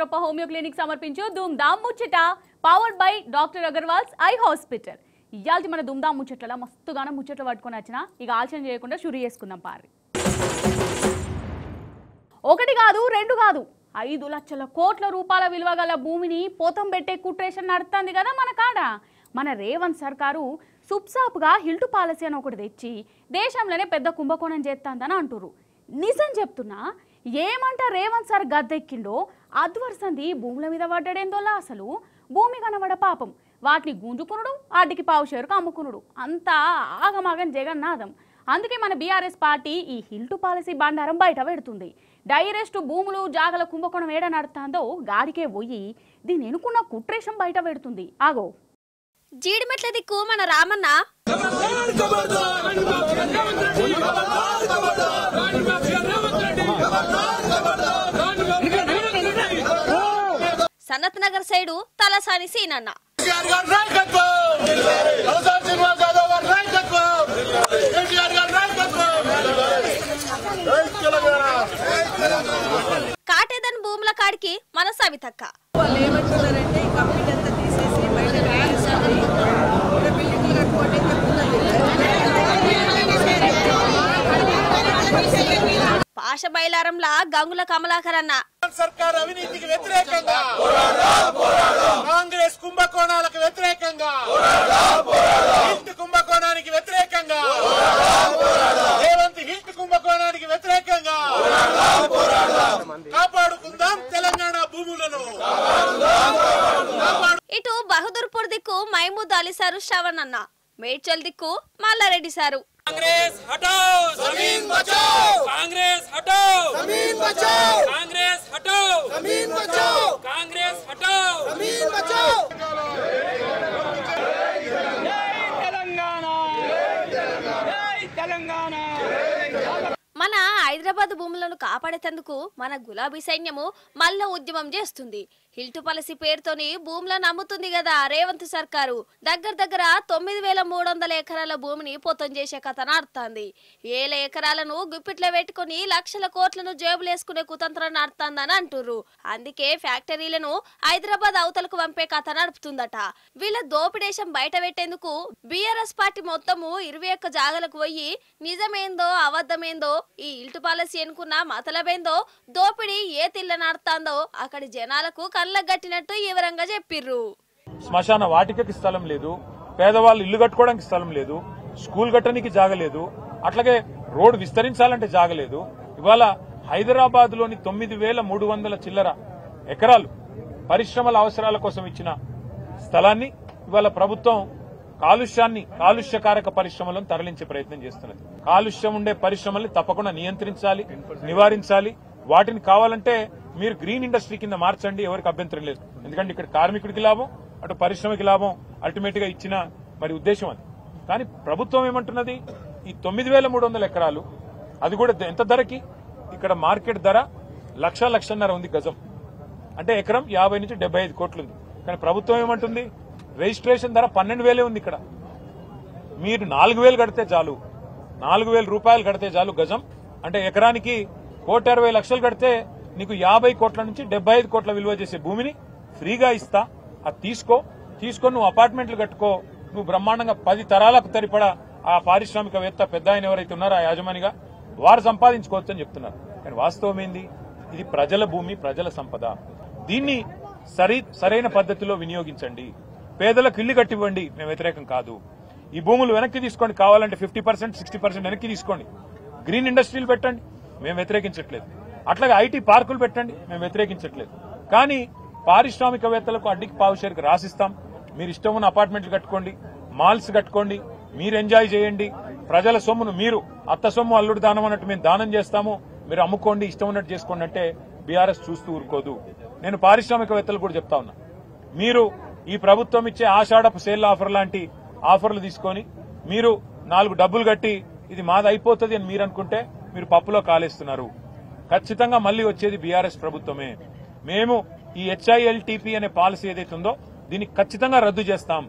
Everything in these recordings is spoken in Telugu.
నేత్రప్ప హోమియో క్లినిక్ సమర్పించు ధూమ్ ధామ్ ముచ్చట powered by doctor Agarwal's eye hospital. ఇయాల్టి మన ధూమ్ ధామ్ ముచ్చట్ల మస్తుగాన ముచ్చట్లు పట్టుకొని వచ్చిన ఇక ఆలస్యం చేయకుండా షురు చేసుకుందాం పారి. ఒకటి కాదు రెండు కాదు 5 లక్షల కోట్ల రూపాయల విలువ గల భూమిని పోతం పెట్టే కుట్రేషన్ నడుస్తుంది కదా మన కాడ. మన రేవంత్ సర్కారు సుప్సాపుగా హిల్టు పాలసీ అని ఒకటి తెచ్చి దేశంలోనే పెద్ద కుంభకోణం చేస్తుందని అంటురు. నిజం చెప్తున్నా, ఏమంట రేవంత్ సార్ గద్దెక్కిండో అద్వర్సంది భూముల మీద పడ్డాడేందోలా. అసలు భూమి కనబడ పాపం వాటిని గుంజుకునుడు, వాటికి పావుషేరుకు అమ్ముకునుడు, అంతా ఆగమాగం జగన్నాథం. అందుకే మన బీఆర్ఎస్ పార్టీ ఈ హిల్టు పాలసీ బండారం బయట పెడుతుంది. డైరెక్ట్ భూములు జాగల కుంభకోణం ఏడ నడుతుందో గాడికే పోయి దీని ఎనుకున్న కుట్రేషన్ బయట పెడుతుంది. ఆగో జీడిమెట్ల దిక్కు మన రామన్న సనత్ నగర్ సైడు తలసాని సీనన్న కాటేదన్ భూముల కాడికి మన సవితక్క పాష బయలారంలా గంగుల కమలాకర్ అన్న సర్కార్ అవినీతికి వ్యతిరేకంగా కాంగ్రెస్ కుంభకోణాలకు వ్యతిరేకంగా హిల్ట్ కుంభకోణానికి వ్యతిరేకంగా రేవంత్ హిల్ట్ కుంభకోణానికి వ్యతిరేకంగా కాపాడుకుందాం తెలంగాణ భూములను. ఇటు బహదూర్పూర్ దిక్కు మహమూద్ అలీ సారు శ్రవణ్ అన్న, మేడ్చల్ దిక్కు మల్లారెడ్డి సారు. कांग्रेस हटाओ जमीन बचाओ, कांग्रेस हटाओ जमीन बचाओ, कांग्रेस हटाओ जमीन बचाओ, कांग्रेस हटाओ जमीन बचाओ. మన హైదరాబాద్ భూములను కాపాడేందుకు మన గులాబీ సైన్యము మళ్ళా ఉద్యమం చేస్తుంది. హిల్టు పాలసీ పేరుతోని భూములను అమ్ముతుంది కదా రేవంత్ సర్కారు. దగ్గర 9,300 ఎకరాల భూమిని పొతం చేసే కథ నడుతుంది. 1,000 ఎకరాలను గుప్పిట్లో పెట్టుకుని లక్షల కోట్లను జేబులేసుకునే కుతంత్రం నడుతుందని అంటుర్రు. అందుకే ఫ్యాక్టరీలను హైదరాబాద్ అవతలకు పంపే కథ నడుపుతుందట. వీళ్ళ దోపిడేశం బయట పెట్టేందుకు బీఆర్ఎస్ పార్టీ మొత్తము 21 జాగలకు పోయి నిజమేందో అబద్ధమేందో ఈ హిల్టు పాలసీ అనుకున్న మతలబేందో దోపిడీ ఏ తిల్ల నడుతుందో అక్కడి జనాలకు కళ్ళకు గట్టినట్టు వివరంగా చెప్పిర్రు. శ్మశాన వాటికకి స్థలం లేదు, పేదవాళ్ళు ఇల్లు కట్టుకోవడానికి స్థలం లేదు, స్కూల్ కట్టడానికి జాగలేదు, అట్లాగే రోడ్డు విస్తరించాలంటే జాగలేదు. ఇవాళ హైదరాబాద్ లోని 9,300 చిల్లర ఎకరాలు పరిశ్రమల అవసరాల కోసం ఇచ్చిన స్థలాన్ని ఇవాళ ప్రభుత్వం కాలుష్యకారక పరిశ్రమలను తరలించే ప్రయత్నం చేస్తున్నది. కాలుష్యం ఉండే పరిశ్రమల్ని తప్పకుండా నియంత్రించాలి, నివారించాలి. వాటిని కావాలంటే మీరు గ్రీన్ ఇండస్ట్రీ కింద మార్చండి, ఎవరికి అభ్యంతరం లేదు. ఎందుకంటే ఇక్కడ కార్మికుడికి లాభం, అటు పరిశ్రమకి లాభం అల్టిమేట్ గా ఇచ్చిన మరి ఉద్దేశం అది. కానీ ప్రభుత్వం ఏమంటున్నది, ఈ 9,300 ఎకరాలు అది కూడా ఎంత ధరకి, ఇక్కడ మార్కెట్ ధర 1,00,00,000 ఉంది గజం, అంటే ఎకరం 50 నుంచి 75 కోట్లు ఉంది. కానీ ప్రభుత్వం ఏమంటుంది, రిజిస్ట్రేషన్ ధర 12,000 ఉంది. ఇక్కడ మీరు 4,000 కడితే చాలు, 4,000 రూపాయలు కడితే చాలు గజం, అంటే ఎకరానికి 1,60,00,000 కడితే నీకు 50 కోట్ల నుంచి 75 కోట్ల విలువ చేసే భూమిని ఫ్రీగా ఇస్తా, అది తీసుకొని నువ్వు అపార్ట్మెంట్లు కట్టుకో, నువ్వు బ్రహ్మాండంగా 10 తరాలకు తరిపడా ఆ పారిశ్రామికవేత్త పెద్ద ఆయన ఎవరైతే ఉన్నారో ఆ యాజమానిగా వారు సంపాదించుకోవచ్చు అని చెప్తున్నారు. కానీ వాస్తవం ఏంది, ఇది ప్రజల భూమి, ప్రజల సంపద. దీన్ని సరైన పద్ధతిలో వినియోగించండి, పేదలకు ఇల్లు కట్టివ్వండి. మేము వ్యతిరేకం కాదు. ఈ భూములు వెనక్కి తీసుకోండి, కావాలంటే 50%, 60% వెనక్కి తీసుకోండి. గ్రీన్ ఇండస్ట్రీలు పెట్టండి, మేము వ్యతిరేకించట్లేదు. అట్లాగే ఐటీ పార్కులు పెట్టండి, మేము వ్యతిరేకించట్లేదు. కానీ పారిశ్రామికవేత్తలకు అడ్డికి పావుషేరుకు రాసిస్తాం. మీరు ఇష్టం ఉన్న అపార్ట్మెంట్లు కట్టుకోండి, మాల్స్ కట్టుకోండి, మీరు ఎంజాయ్ చేయండి. ప్రజల సొమ్మును మీరు అత్త సొమ్ము అల్లుడు దానం అన్నట్టు మేము దానం చేస్తాము, మీరు అమ్ముకోండి, ఇష్టం ఉన్నట్టు చేసుకోండి అంటే బీఆర్ఎస్ చూస్తూ ఊరుకోదు. నేను పారిశ్రామికవేత్తలు కూడా చెప్తా ఉన్నా, మీరు ఈ ప్రభుత్వం ఇచ్చే ఆషాఢపు సేల్ ఆఫర్ లాంటి ఆఫర్లు తీసుకొని మీరు 4 డబ్బులు కట్టి ఇది మాది అయిపోతుంది అని మీరు అనుకుంటే మీరు పప్పులో కాలేస్తున్నారు. ఖచ్చితంగా మళ్లీ వచ్చేది బీఆర్ఎస్ ప్రభుత్వమే. మేము ఈ HILTP అనే పాలసీ ఏదైతే ఉందో దీన్ని ఖచ్చితంగా రద్దు చేస్తాం.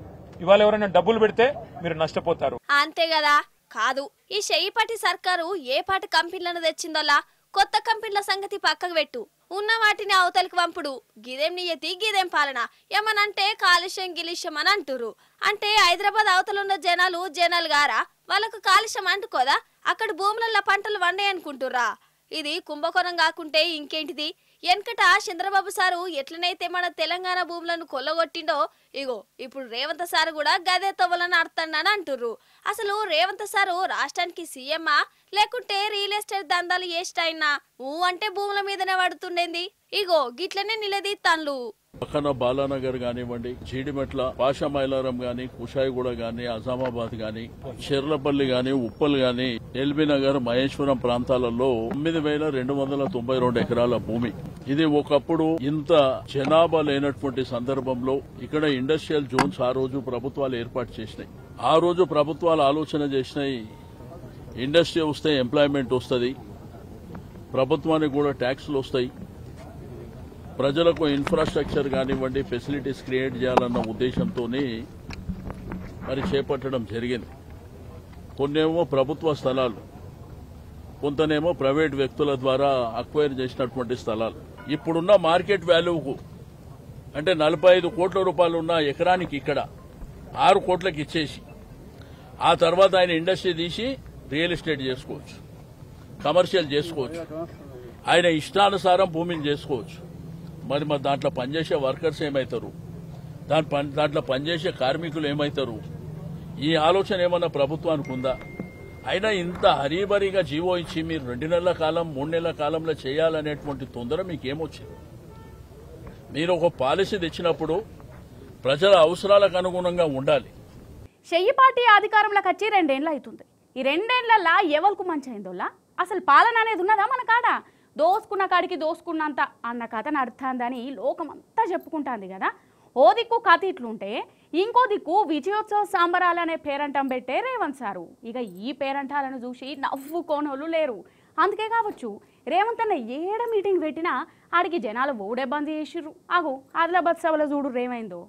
ఇవాళ ఎవరైనా డబ్బులు పెడితే మీరు నష్టపోతారు. అంతే కదా. కాదు, ఈ షెయ్యిపాటి సర్కారు ఏ పాటి కంపెనీలను తెచ్చిందోలా కొత్త కంపెనీల సంగతి పక్కకు పెట్టు. ఉన్న వాటిని అవతలికి వంపుడు, గిదేం నియతి గిదేం పాలన, ఏమనంటే కాలుష్యం గిలిష్యం అని అంటురు. అంటే హైదరాబాద్ అవతలున్న జనాలు గారా, వాళ్ళకు కాలుష్యం అంటుకోదా? అక్కడ భూములలో పంటలు వండాయనుకుంటుర్రా? ఇది కుంభకోణం కాకుంటే ఇంకేంటిది? వెనకట చంద్రబాబు సారు ఎట్లనైతే మన తెలంగాణ భూములను కొల్లగొట్టిండో, ఇగో ఇప్పుడు రేవంత్ సారు కూడా గదే తవ్వలను ఆడుతాడని అంటుర్రు. అసలు రేవంత్ సారు రాష్ట్రానికి సీఎమ్మా లేకుంటే రియల్ ఎస్టేట్ దందాలు చేస్తాయినా? అంటే భూముల మీదనే పడుతుండేంది. ఇగో గిట్లనే నిలదీస్తాన్లు. పక్కన బాలానగర్ కానివ్వండి, జీడిమెట్ల, పాషమైలారం గాని, కుషాయిగూడ గాని, అజామాబాద్ గాని, చెర్లపల్లి గాని, ఉప్పల్ గాని, ఎల్బీ నగర్, మహేశ్వరం ప్రాంతాలలో 9,292 ఎకరాల భూమి. ఇది ఒకప్పుడు ఇంత జనాభా లేనటువంటి సందర్భంలో ఇక్కడ ఇండస్ట్రియల్ జోన్స్ ఆ రోజు ప్రభుత్వాలు ఏర్పాటు చేసినాయి. ఆ రోజు ప్రభుత్వాలు ఆలోచన చేసినాయి, ఇండస్ట్రీ వస్తే ఎంప్లాయ్మెంట్ వస్తుంది, ప్రభుత్వానికి కూడా ట్యాక్సులు వస్తాయి, ప్రజలకు ఇన్ఫ్రాస్ట్రక్చర్ కానివ్వండి ఫెసిలిటీస్ క్రియేట్ చేయాలన్న ఉద్దేశంతో మరి చేపట్టడం జరిగింది. కొన్నేమో ప్రభుత్వ స్థలాలు, కొంతనేమో ప్రైవేట్ వ్యక్తుల ద్వారా అక్వైర్ చేసినటువంటి స్థలాలు. ఇప్పుడున్న మార్కెట్ వాల్యూకు అంటే 45 కోట్ల రూపాయలు ఉన్న ఎకరానికి ఇక్కడ 6 కోట్లకి ఇచ్చేసి ఆ తర్వాత ఆయన ఇండస్ట్రీ తీసి రియల్ ఎస్టేట్ చేసుకోవచ్చు, కమర్షియల్ చేసుకోవచ్చు, ఆయన ఇష్టానుసారం భూమిని చేసుకోవచ్చు. మరి దాంట్లో పనిచేసే వర్కర్స్ ఏమవుతారు, దాంట్లో పనిచేసే కార్మికులు ఏమవుతారు? ఈ ఆలోచన ఏమన్నా ప్రభుత్వానికి ఉందా? అయినా ఇంత హరీబరీగా జీవో ఇచ్చి మీరు 2 నెలల కాలం 3 నెలల కాలంలో చేయాలనేటువంటి తొందర మీకేమొచ్చింది? మీరు ఒక పాలసీ తెచ్చినప్పుడు ప్రజల అవసరాలకు అనుగుణంగా ఉండాలి. చెయ్యిపాటి అధికారంలోకి వచ్చి 2 ఏళ్ళు అవుతుంది. ఈ 2 ఏళ్లలో ఎవరికి మంచి అయిందోలా? అసలు పాలన అనేది ఉన్నదా మన కాడ? దోసుకున్న కాడికి దోసుకున్నంత అన్న కథ నడుతుందని లోకమంతా చెప్పుకుంటుంది కదా. ఓ దిక్కు కథ ఇట్లుంటే ఇంకో దిక్కు విజయోత్సవ సంబరాలనే పేరంటం పెట్టే రేవంత్ సారు. ఇక ఈ పేరంటాలను చూసి నవ్వుకోనోళ్ళు లేరు. అందుకే కావచ్చు రేవంత్ అన్న ఏడ మీటింగ్ పెట్టినా ఆడికి జనాలు ఓడే బంద్ చేసిర్రు. ఆగు ఆదిలాబాద్ సభలో చూడు రేమైందో.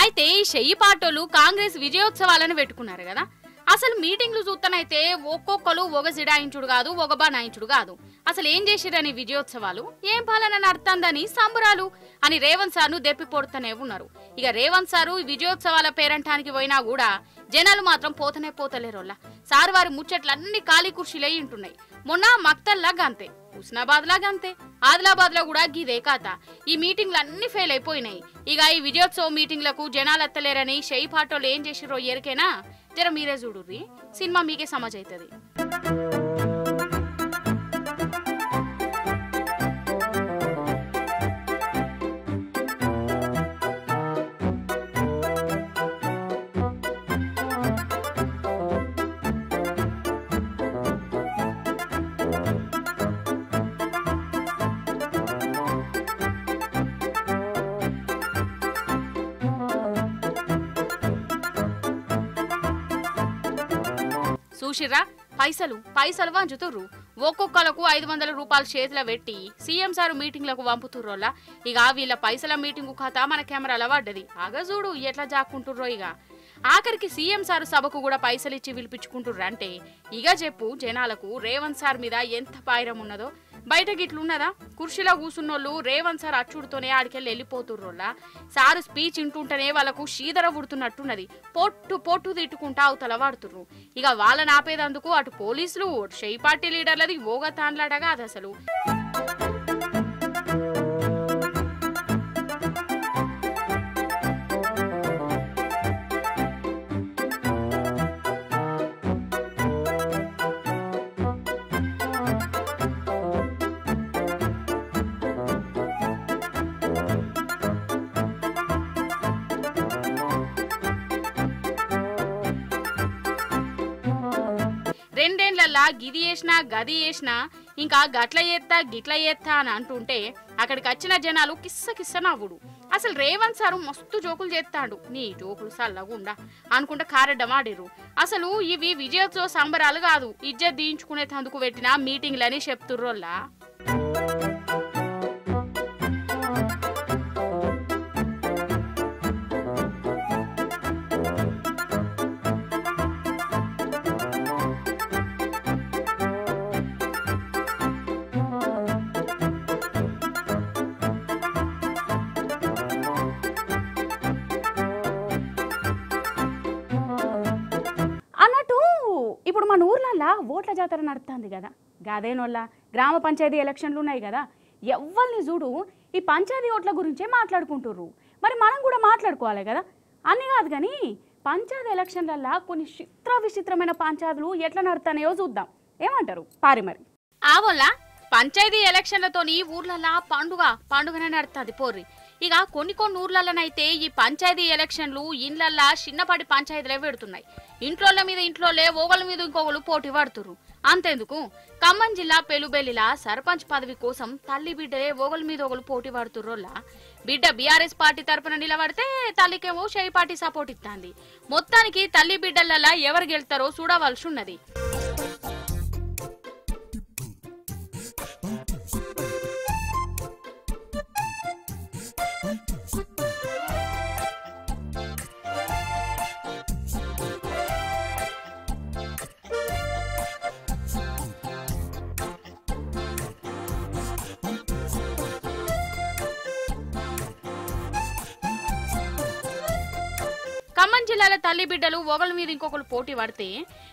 అయితే ఈ చెయ్యి పాటోలు కాంగ్రెస్ విజయోత్సవాలను పెట్టుకున్నారు కదా. అసలు మీటింగ్లు చూస్తానైతే ఒక్కొక్కరు ఒక జిడాయించుడు కాదు, ఒక బానాయించుడు కాదు. అసలు ఏం చేసిరని విజయోత్సవాలు, ఏం పాలన నడుతుందని సంబరాలు అని రేవంత్ సార్ను దెప్పి పొడుతూనే ఉన్నారు. ఇక రేవంత్ సారు విజయోత్సవాల పేరంటానికి పోయినా కూడా జనాలు మాత్రం పోతనే పోతలేరోళ్ళ. సార్ వారి ముచ్చట్లన్నీ ఖాళీ కుర్చీలే ఇంటున్నాయి. మొన్న మక్తల్లా గంతే, హుస్నాబాద్ లా గంతే, ఆదిలాబాద్ లో కూడా గిదే కాత. ఈ మీటింగ్లు అన్ని ఫెయిల్ అయిపోయినాయి. ఇక ఈ విజయోత్సవ మీటింగ్లకు జనాలు ఎత్తలేరని షెయి పాటోలు ఏం చేసిరో ఎరికేనా? జర మీరే చూడుర్రి, సినిమా మీకే సమజ్ అవుతుంది. చూసిర్రా, పైసలు వంచుతుర్రు. ఒక్కొక్కలకు 500 రూపాయలు చేతిలో పెట్టి సీఎం సారు మీటింగ్లకు పంపుతుర్రోలా. ఇక వీళ్ళ పైసల మీటింగు కథ మన కెమెరాలో పడ్డది. ఆగా చూడు ఎట్లా జాక్కుంటుర్రో. ఇక ఆఖరికి సీఎం సారు సభకు కూడా పైసలు ఇచ్చి పిలిపించుకుంటుర్రంటే ఇక చెప్పు జనాలకు రేవంత్ సార్ మీద ఎంత పాయిరం ఉన్నదో. బయట గిట్లున్నదా? కుర్చీలో కూసున్నోళ్ళు రేవంత్ సార్ అచ్చుడుతోనే ఆడికెళ్ళి వెళ్ళిపోతుర్రోలా. సారు స్పీచ్ ఇంటుంటేనే వాళ్ళకు శీదర ఉడుతున్నట్టున్నది. పొట్టు తిట్టుకుంటా అవతల వాడుతుర్రు. ఇక వాళ్ళని ఆపేదందుకు అటు పోలీసులు షెయి పార్టీ లీడర్లది ఓగా తాన్లాడగా అది అసలు. రెండేళ్లల్లా గిది చేసినా గది చేసినా ఇంకా గట్ల చేత్తా గిట్ల చేత్తా అని అంటుంటే అక్కడికి వచ్చిన జనాలు కిస్స నవ్వుడు. అసలు రేవంత్ సారు మస్తు జోకులు చేస్తాడు. నీ జోకులు సల్లగుండా అనుకుంటే కారెడ్డమాడిరు. అసలు ఇవి విజయోత్సవ సంబరాలు కాదు, ఇజ్జత్ దించుకునే తందుకు పెట్టిన మీటింగ్లని చెప్తుర్రోల్లా. మన ఊర్లల్లా ఓట్ల జాతర నడుస్తుంది కదా, గదేనోళ్ళ గ్రామ పంచాయతీ ఎలక్షన్లు ఉన్నాయి కదా, ఎవ్వరిని చూడు ఈ పంచాయతీ ఓట్ల గురించే మాట్లాడుకుంటుర్రు. మరి మనం కూడా మాట్లాడుకోవాలి కదా. అన్ని కాదు కానీ పంచాయతీ ఎలక్షన్లల్లా కొన్ని విచిత్రమైన పంచాయతీలు ఎట్లా నడుతున్నాయో చూద్దాం. ఏమంటారు పారి మరి? ఆవల్ల పంచాయతీ ఎలక్షన్లతోని ఊర్లల్లా పండుగనే నడుతుంది పోర్రి. ఇక కొన్ని ఊర్లలోనైతే ఈ పంచాయతీ ఎలక్షన్లు ఇండ్లల్లా చిన్నపాటి పంచాయతీలే పెడుతున్నాయి. ఇంట్లోళ్ళ మీద ఇంట్లోలే ఓగల మీద ఇంకొకరు పోటీ పడుతురు. అంతేందుకు ఖమ్మం జిల్లా పెలుబెల్లిలా సర్పంచ్ పదవి కోసం తల్లి బిడ్డలే ఓగల మీద ఒకరు పోటీ పడుతుర్రోళ్ళ. బిడ్డ బీఆర్ఎస్ పార్టీ తరపున నిలబడితే తల్లికేమో షై పార్టీ సపోర్ట్ ఇస్తుంది. మొత్తానికి తల్లి బిడ్డలలా ఎవరు గెలుతారో చూడవలసి ఉన్నది. ఖమ్మం జిల్లాల తల్లి బిడ్డలు ఒకళ్ళ మీద ఇంకొకరు పోటీ పడితే,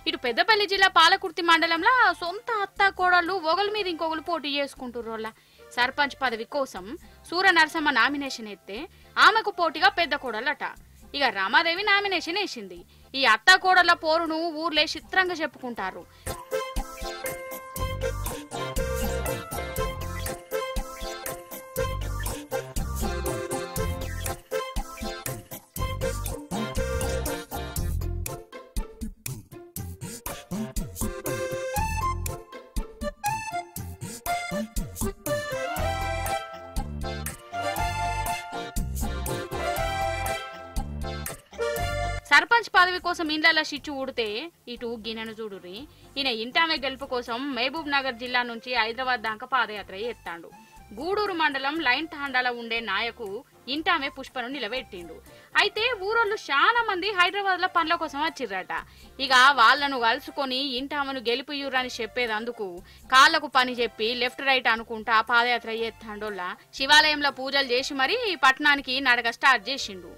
ఇటు పెద్దపల్లి జిల్లా పాలకుర్తి మండలంలో సొంత అత్త కోడళ్ళు ఒకళ్ళ మీద ఇంకొకరు పోటీ చేసుకుంటుర్రోళ్ళ. సర్పంచ్ పదవి కోసం సూర నరసమ్మ నామినేషన్ ఎత్తే ఆమెకు పోటీగా పెద్ద కోడళ్ళట. ఇక రామాదేవి నామినేషన్ వేసింది. ఈ అత్త కోడళ్ళ పోరును ఊర్లే చిత్రంగా చెప్పుకుంటారు. సర్పంచ్ పదవి కోసం ఇండ్ల షిచ్చు ఊడితే ఇటు గిన్నెను చూడురి. ఈయన ఇంటామె గెలుపు కోసం మహబూబ్ నగర్ జిల్లా నుంచి హైదరాబాద్ దాకా పాదయాత్ర ఎత్తాడు. గూడూరు మండలం లైన్ తాండాల ఉండే నాయకు ఇంటామె పుష్పను నిలబెట్టిండు. అయితే ఊరోళ్ళు చాలా మంది హైదరాబాద్ లో పనుల కోసం వచ్చిర్రట. ఇక వాళ్లను కలుసుకొని ఇంటామెను గెలిపియురని చెప్పేదందుకు కాళ్లకు పని చెప్పి లెఫ్ట్ రైట్ అనుకుంటా పాదయాత్ర ఎత్తాండోళ్ళ. శివాలయంలో పూజలు చేసి మరీ పట్టణానికి నడక స్టార్ట్ చేసిండు.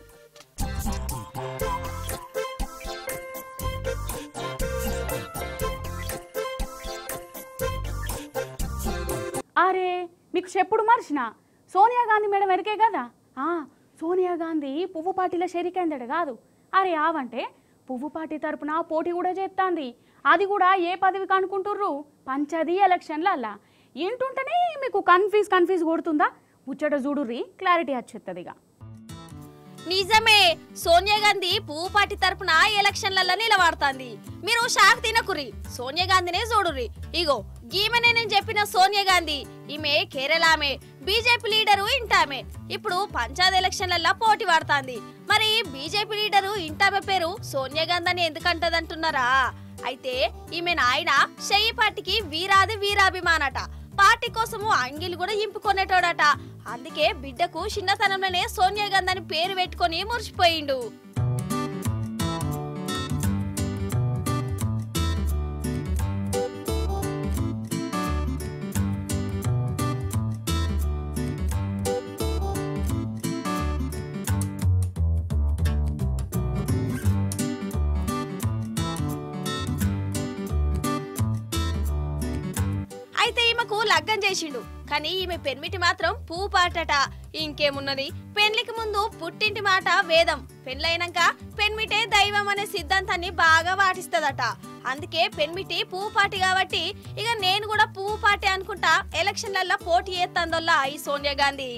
అరే మీకు చెప్పుడు మర్చిన సోనియా గాంధీ మేడం ఎరికే కదా. సోనియా గాంధీ పువ్వు పార్టీలో షరీకైందట కాదు. అరే ఆవంటే పువ్వు పార్టీ తరపున పోటీ కూడా చేస్తాంది. అది కూడా ఏ పదవికి అనుకుంటుర్రు? పంచాయతీ ఎలక్షన్లల్లా. ఏంటుంటేనే మీకు కన్ఫ్యూజ్ కొడుతుందా? ముచ్చట చూడుర్రి, క్లారిటీ వచ్చేస్తుందిగా. నిజమే, సోనియా గాంధీ పువ్వు పార్టీ తరపున ఎలక్షన్లలో నిలబడుతుంది. మీరు షాక్ తినకుర్రి, సోనియా గాంధీనే చూడుర్రి. ఇగో గీమనే నేను చెప్పిన సోనియా గాంధీ. ఈమె కేరళామే, బీజేపీ లీడరు ఇంటామే. ఇప్పుడు పంచాయతీ ఎలక్షన్లలో పోటీ పడుతుంది. మరి బీజేపీ లీడరు ఇంటామే పేరు సోనియా గాంధీ అని ఎందుకంటదంటున్నారా? అయితే ఈమె నాయన షెయ్యి పార్టీకి వీరాభిమానట. పార్టీ కోసము అంగిలు కూడా ఇంపుకొనేటోడట. అందుకే బిడ్డకు చిన్నతనంలోనే సోనియా గాంధీ అని పేరు పెట్టుకొని మురిసిపోయిండు. అయితే ఈమెకు లగ్గం చేసిండు. కానీ ఈమె పెన్మిటి మాత్రం పువ్వు పాటట. ఇంకేమున్నది, పెళ్లికి ముందు పుట్టింటి మాట వేదం, పెళ్లైనాక పెన్మిటే దైవం అనే సిద్ధాంతాన్ని బాగా పాటిస్తదట. అందుకే పెన్మిటి పువ్వు పాటి కాబట్టి ఇక నేను కూడా పువ్వు పాటి అనుకుంటా ఎలక్షన్లలో పోటీ చేస్తుందోల్లా ఈ సోనియా గాంధీ.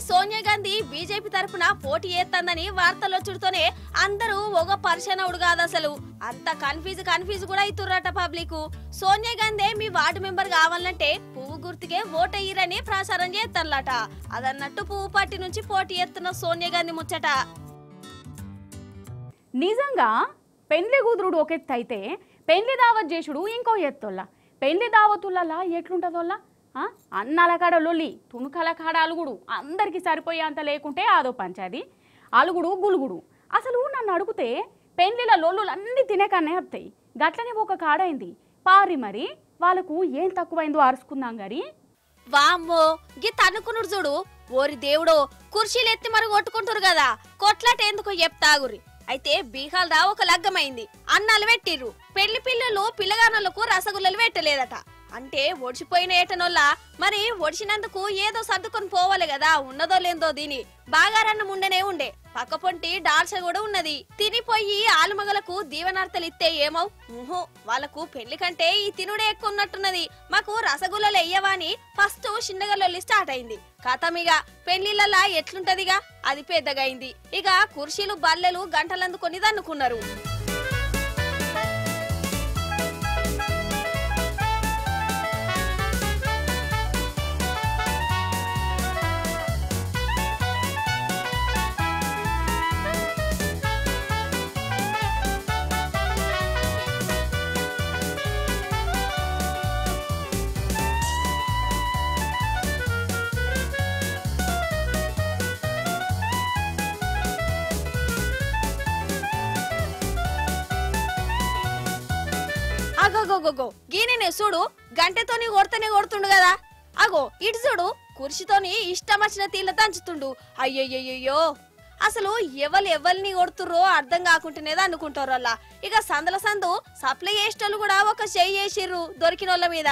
సోనియా గాంధీ బీజేపీ తరపున పోటీ చేస్తుందని వార్తలు వచ్చుడుతోనే అందరూ ఒక పరిశనవుడు కాదు అసలు అంత కన్ఫ్యూజ్ కూడా అవుతుర్రట పబ్లిక్. సోనియా గాంధీ మీ వార్డు మెంబర్ కావాలంటే పువ్వు గుర్తుకే ఓటయ్యిరని ప్రచారం చేస్తారట. అదన్నట్టు పువ్వు పార్టీ నుంచి పోటీ చేస్తున్న సోనియా గాంధీ ముచ్చట. నిజంగా పెండ్లి కుదురుడు ఒక ఎత్తు అయితే పెండ్లి దావత్ చేసుడు ఇంకో ఎత్తోళ్ళ. పెండ్లి దావతులలా ఎట్లుంటుందోళ్ళ అన్నాల కాడ లొల్లి, తుణుకల కాడ అలుగుడు, అందరికీ సరిపోయేంత లేకుంటే అదో పంచాది అలుగుడు గులుగుడు. అసలు నన్ను అడిగితే పెండ్లిల లొల్లులు అన్నీ తినేకనే వస్తాయి. గట్లనే ఒక కాడైంది పారి మరి వాళ్ళకు ఏం తక్కువైందో అరుచుకుందాం గారి. వామ్మో గీ తన్నుకునుడు చూడు. ఓరి దేవుడో కుర్చీలు ఎత్తి మరి కొట్టుకుంటారు కదా, కొట్లాట ఎందుకో చెప్తాగురి. అయితే బీహాల్దా ఒక లగ్గమైంది, అన్నాలు పెట్టిర్రు. పెళ్లి పిల్లలు పిల్లగానోళ్లకు రసగుల్లలు పెట్టలేదట. అంటే ఒడిచిపోయిన ఏటనోళ్ళ మరి ఒడిచినందుకు ఏదో సర్దుకొని పోవాలి కదా, ఉన్నదో లేదో దీని. బాగారన్నం ఉండనే ఉండే, పక్క పొంటి డాల్చ కూడా ఉన్నది. తినిపోయి ఆలుమగలకు దీవనార్తలు ఇస్తే ఏమవు ఊహో, వాళ్ళకు పెళ్లి కంటే ఈ తినుడే ఎక్కువ ఉన్నట్టున్నది. మాకు రసగుల్లలు ఎయ్యవా అని ఫస్ట్ చిన్నగల్లొల్లి స్టార్ట్ అయింది. కథమిగా పెళ్లిళ్ళలా ఎట్లుంటదిగా అది పెద్దగా అయింది. ఇక కుర్చీలు బల్లెలు గంటలందుకొని దన్నుకున్నారు. అగోగోగో గీనెనే చూడు, గంటతోని కొడతనే కొడుతుండు కదా. అగో ఇటు చూడు, కుర్చీతోని ఇష్టం వచ్చిన తీళ్ళ దంచుతుండు. అయ్యయ్యో అసలు ఎవరిని కొడుతుర్రో అర్థం కాకుంటేనేది అనుకుంటారు అలా. ఇక సందల సందు సప్లై చేసేటోళ్ళు కూడా ఒక చెయ్యి చేసిర్రు దొరికిన వాళ్ళ మీద.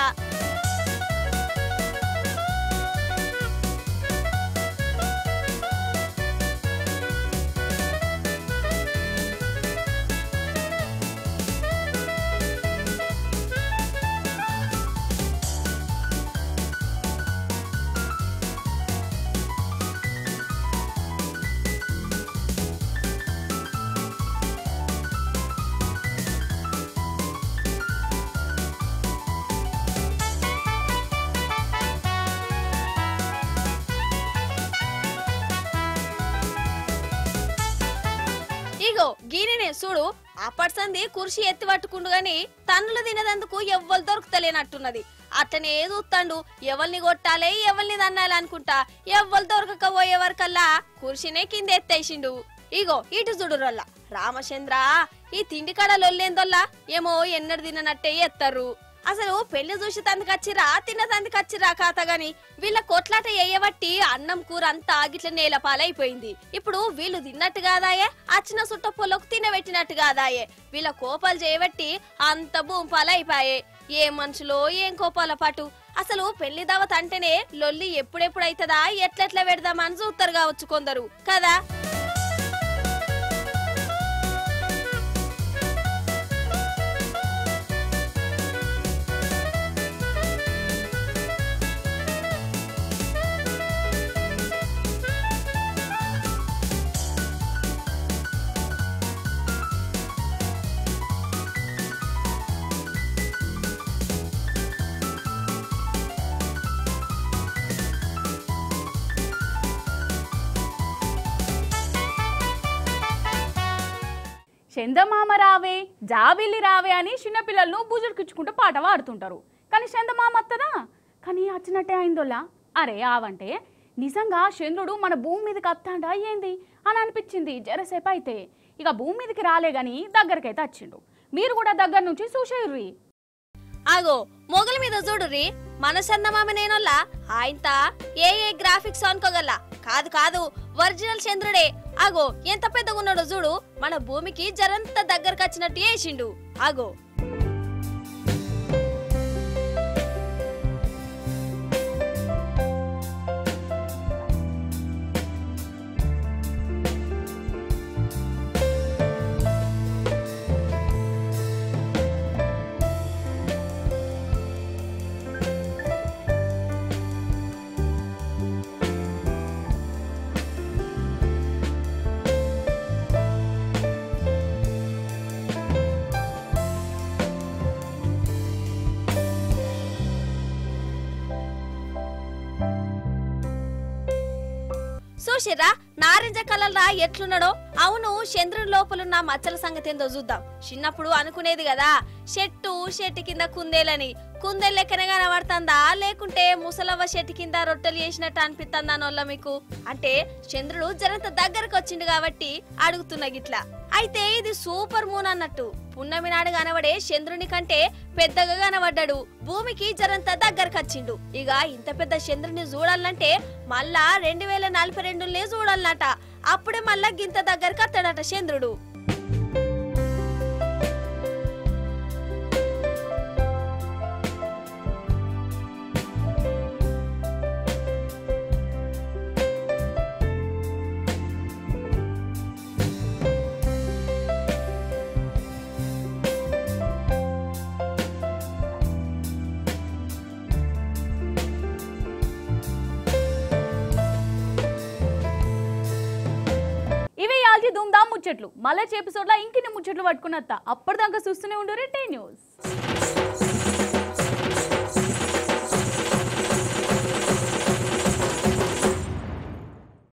ఇగో గీనెనే చూడు, అప్పటిసంది కుర్చీ ఎత్తి పట్టుకుండు గాని తన్నులు తినేదందుకు ఎవ్వరు దొరుకుతలేనట్టున్నది. అట్లనే చూస్తాండు, ఎవరిని కొట్టాలి ఎవరిని దన్నాలి అనుకుంటా. ఎవ్వరు దొరకకపోయే వరకల్లా కుర్చీనే కింద ఎత్తేసిండు. ఇగో ఇటు చూడు రొల్ల రామచంద్ర, ఈ తిండి కాడ లొల్లేందొల్లా ఏమో ఎన్నడు తిననట్టే ఎత్తారు. అసలు పెళ్లి చూసి తందుకచ్చిరా తిన్న తందుకచ్చిరా కాతగాని వీళ్ళ కొట్లాట వేయబట్టి అన్నం కూర అంతా గిట్ల నేల పాలైపోయింది. ఇప్పుడు వీళ్ళు తిన్నట్టు కాదాయే, అచ్చిన సుట్ట పొలకు తినబెట్టినట్టు కాదాయే. వీళ్ళ కోపాలు చేయబట్టి అంత భూంపాలైపాయే. ఏ మనుషులో ఏం కోపాల పాటు. అసలు పెళ్లి దావత్ అంటేనే లొల్లి ఎప్పుడెప్పుడైతదా ఎట్లెట్లా పెడదామని చూస్తారు కావచ్చు కొందరు కదా. చందమామ రావే జాబిల్లి రావే అని చిన్నపిల్లలను బుజుడికిచ్చుకుంటూ పాట పాడుతుంటారు. కానీ చందమామ వస్తుందా? కానీ వచ్చినట్టే అయిందోలా. అరే ఆవంటే నిజంగా చంద్రుడు మన భూమి మీదకి వస్తాడా ఏంది అని అనిపించింది జరసేపు. అయితే ఇక భూమి మీదకి రాలే గాని దగ్గరకైతే వచ్చిండు. మీరు కూడా దగ్గర నుంచి చూసేయుర్రి. ఆగో మొగల మీద చూడుర్రి, మన చందమామనేనోల్లా ఆయంత ఏ గ్రాఫిక్స్ అనుకోగల కాదు కాదు, ఒరిజినల్ చంద్రుడే. ఆగో ఎంత పెద్దగా ఉన్నాడో చూడు, మన భూమికి జరంత దగ్గరకు వచ్చినట్టు చేసిండు. ఆగో చూసిరా నారింజ కలర్ రా ఎట్లున్నాడో. అవును, చంద్రుని లోపలున్న మచ్చల సంగతి ఏందో చూద్దాం. చిన్నప్పుడు అనుకునేది కదా చెట్టు కింద కుందేలని. కుందేలు లెక్కనే కనబడుతుందా లేకుంటే ముసలవ్వ చెట్టు కింద రొట్టెలు చేసినట్టు అనిపిస్తుందా నోళ్ళ మీకు? అంటే చంద్రుడు జరంత దగ్గరకు వచ్చిండు కాబట్టి అడుగుతున్నా గిట్లా. అయితే ఇది సూపర్ మూన్ అన్నట్టు. పున్నమి నాడు కనబడే చంద్రుని కంటే పెద్దగా కనబడ్డాడు. భూమికి జరంత దగ్గరకు వచ్చిండు. ఇక ఇంత పెద్ద చంద్రుని చూడాలంటే మళ్ళా 2042 చూడాలన్నట. అప్పుడే మళ్ళా గింత దగ్గరకు వస్తాడట చంద్రుడు. ధూమ్ధామ్ ముచ్చట్లు. మళ్ళీ ఎపిసోడ్లో ఇంకిన్ని ముచ్చట్లు పట్టుకున్నత్తా. అప్పటిదాకా చూస్తూనే ఉండరు టే న్యూస్.